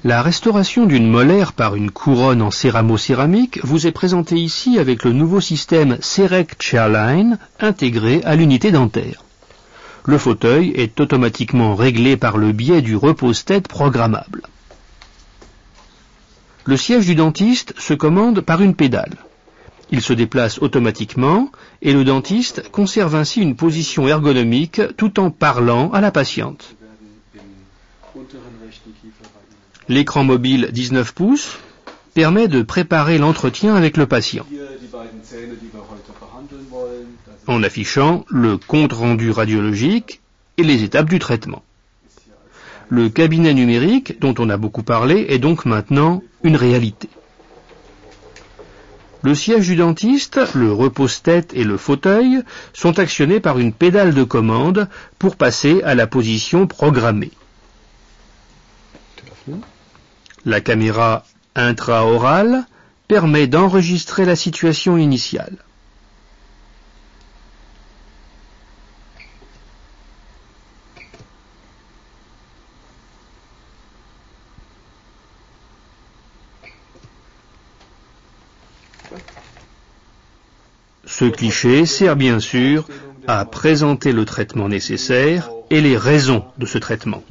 La restauration d'une molaire par une couronne en céramo-céramique vous est présentée ici avec le nouveau système CEREC Chairline intégré à l'unité dentaire. Le fauteuil est automatiquement réglé par le biais du repose-tête programmable. Le siège du dentiste se commande par une pédale. Il se déplace automatiquement et le dentiste conserve ainsi une position ergonomique tout en parlant à la patiente. L'écran mobile 19 pouces permet de préparer l'entretien avec le patient en affichant le compte-rendu radiologique et les étapes du traitement. Le cabinet numérique, dont on a beaucoup parlé, est donc maintenant une réalité. Le siège du dentiste, le repose-tête et le fauteuil sont actionnés par une pédale de commande pour passer à la position programmée. La caméra intraorale permet d'enregistrer la situation initiale. Ce cliché sert bien sûr à présenter le traitement nécessaire et les raisons de ce traitement.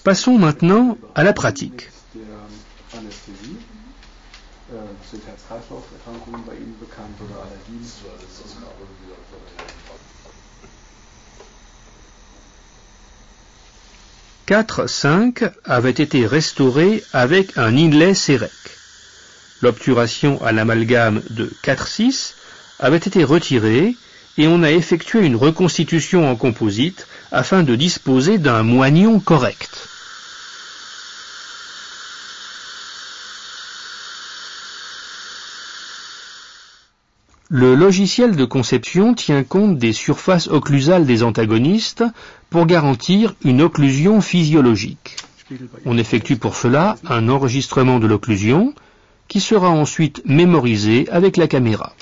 Passons maintenant à la pratique. Quatre 5 avaient été restaurés avec un inlay CEREC. L'obturation à l'amalgame de 4-6 avait été retirée et on a effectué une reconstitution en composite afin de disposer d'un moignon correct. Le logiciel de conception tient compte des surfaces occlusales des antagonistes pour garantir une occlusion physiologique. On effectue pour cela un enregistrement de l'occlusion qui sera ensuite mémorisé avec la caméra.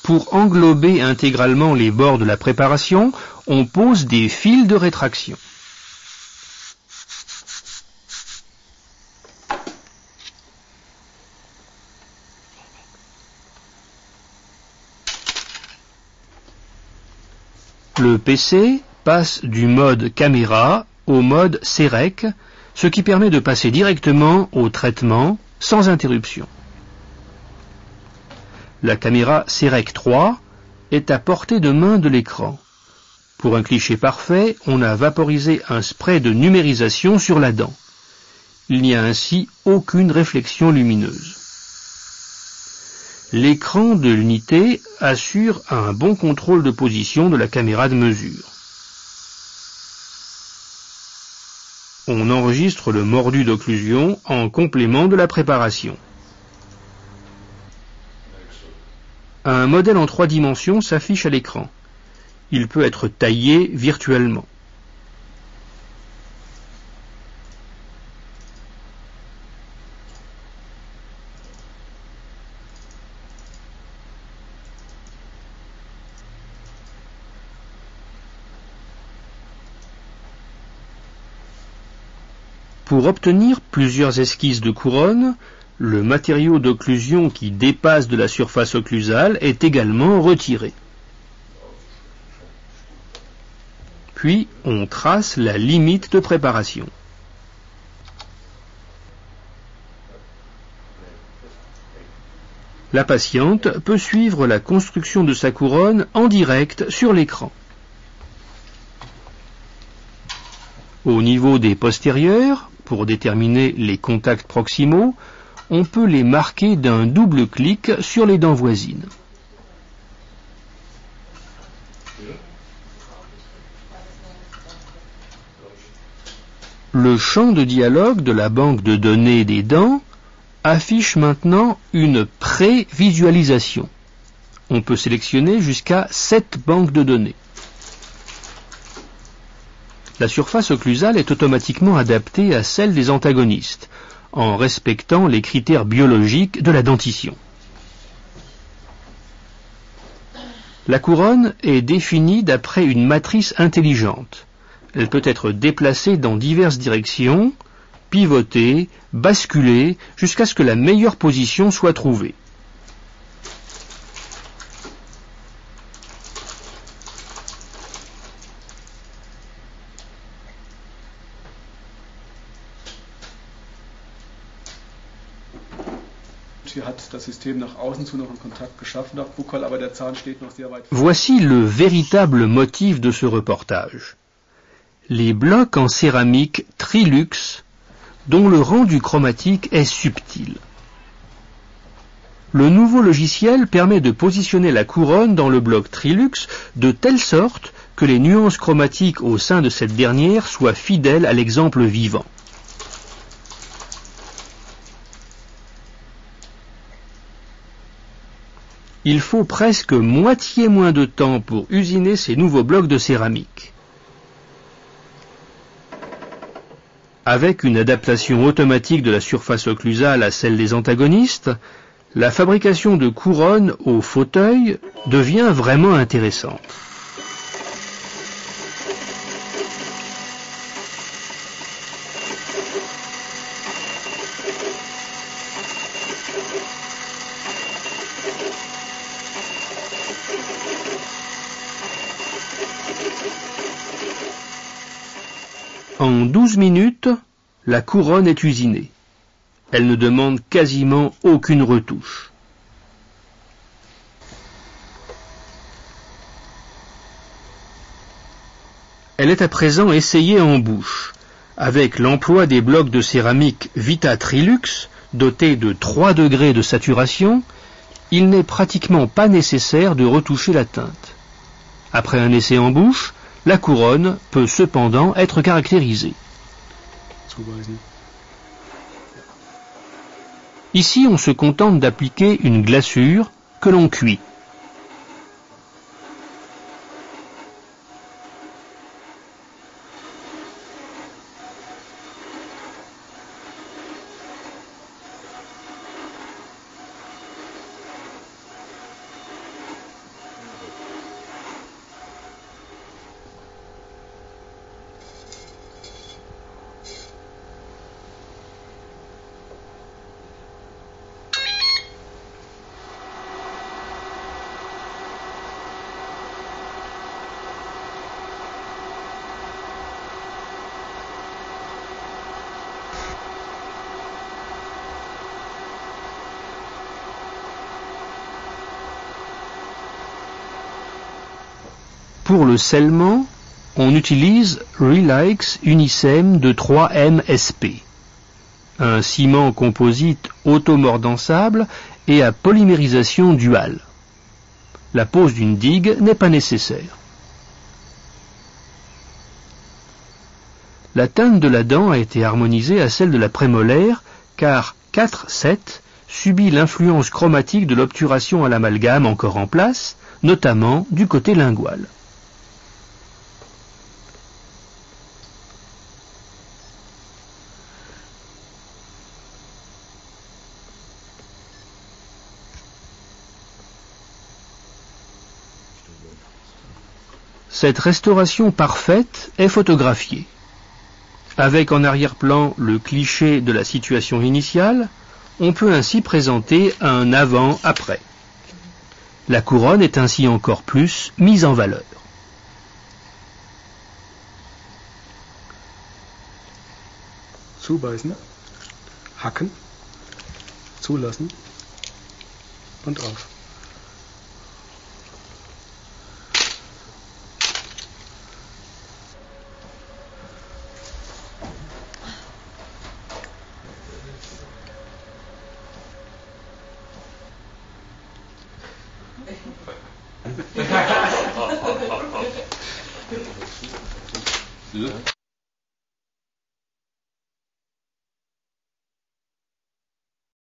Pour englober intégralement les bords de la préparation, on pose des fils de rétraction. Le PC passe du mode caméra au mode CEREC, ce qui permet de passer directement au traitement sans interruption. La caméra CEREC 3 est à portée de main de l'écran. Pour un cliché parfait, on a vaporisé un spray de numérisation sur la dent. Il n'y a ainsi aucune réflexion lumineuse. L'écran de l'unité assure un bon contrôle de position de la caméra de mesure. On enregistre le mordu d'occlusion en complément de la préparation. Un modèle en 3 dimensions s'affiche à l'écran. Il peut être taillé virtuellement. Pour obtenir plusieurs esquisses de couronne, le matériau d'occlusion qui dépasse de la surface occlusale est également retiré. Puis, on trace la limite de préparation. La patiente peut suivre la construction de sa couronne en direct sur l'écran. Au niveau des postérieurs, pour déterminer les contacts proximaux, on peut les marquer d'un double clic sur les dents voisines. Le champ de dialogue de la banque de données des dents affiche maintenant une pré-visualisation. On peut sélectionner jusqu'à 7 banques de données. la surface occlusale est automatiquement adaptée à celle des antagonistes, en respectant les critères biologiques de la dentition. La couronne est définie d'après une matrice intelligente. Elle peut être déplacée dans diverses directions, pivotée, basculée, jusqu'à ce que la meilleure position soit trouvée. Voici le véritable motif de ce reportage. Les blocs en céramique Trilux, dont le rendu chromatique est subtil. Le nouveau logiciel permet de positionner la couronne dans le bloc Trilux de telle sorte que les nuances chromatiques au sein de cette dernière soient fidèles à l'exemple vivant. Il faut presque moitié moins de temps pour usiner ces nouveaux blocs de céramique. Avec une adaptation automatique de la surface occlusale à celle des antagonistes, la fabrication de couronnes au fauteuil devient vraiment intéressante. En 12 minutes, la couronne est usinée. Elle ne demande quasiment aucune retouche. Elle est à présent essayée en bouche, avec l'emploi des blocs de céramique Vita Trilux, dotés de 3 degrés de saturation. Il n'est pratiquement pas nécessaire de retoucher la teinte. Après un essai en bouche, la couronne peut cependant être caractérisée. Ici, on se contente d'appliquer une glaçure que l'on cuit. Pour le scellement, on utilise Relix Unicem de 3M SP, un ciment composite automordançable et à polymérisation duale. La pose d'une digue n'est pas nécessaire. La teinte de la dent a été harmonisée à celle de la prémolaire car 4-7 subit l'influence chromatique de l'obturation à l'amalgame encore en place, notamment du côté lingual. Cette restauration parfaite est photographiée. Avec en arrière-plan le cliché de la situation initiale, on peut ainsi présenter un avant-après. La couronne est ainsi encore plus mise en valeur. Zubeißen, hacken, zulassen und drauf.